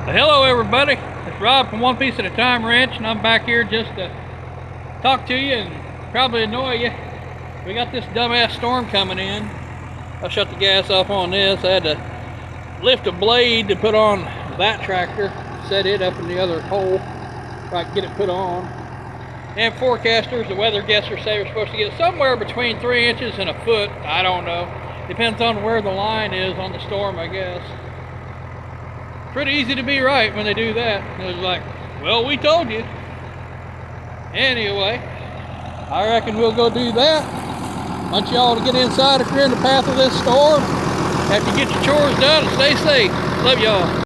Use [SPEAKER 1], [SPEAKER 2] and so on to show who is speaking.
[SPEAKER 1] Hello everybody, it's Rob from One Piece at a Time Ranch, and I'm back here just to talk to you and probably annoy you. We got this dumbass storm coming in. I shut the gas off on this. I had to lift a blade to put on that tractor, set it up in the other hole so I could get it put on. And forecasters, the weather guessers say we're supposed to get somewhere between 3 inches and a foot. I don't know. Depends on where the line is on the storm, I guess. Pretty easy to be right when they do that. It was like, well, we told you. Anyway, I reckon we'll go do that. Want y'all to get inside if you're in the path of this storm. Have to get your chores done and stay safe. Love y'all.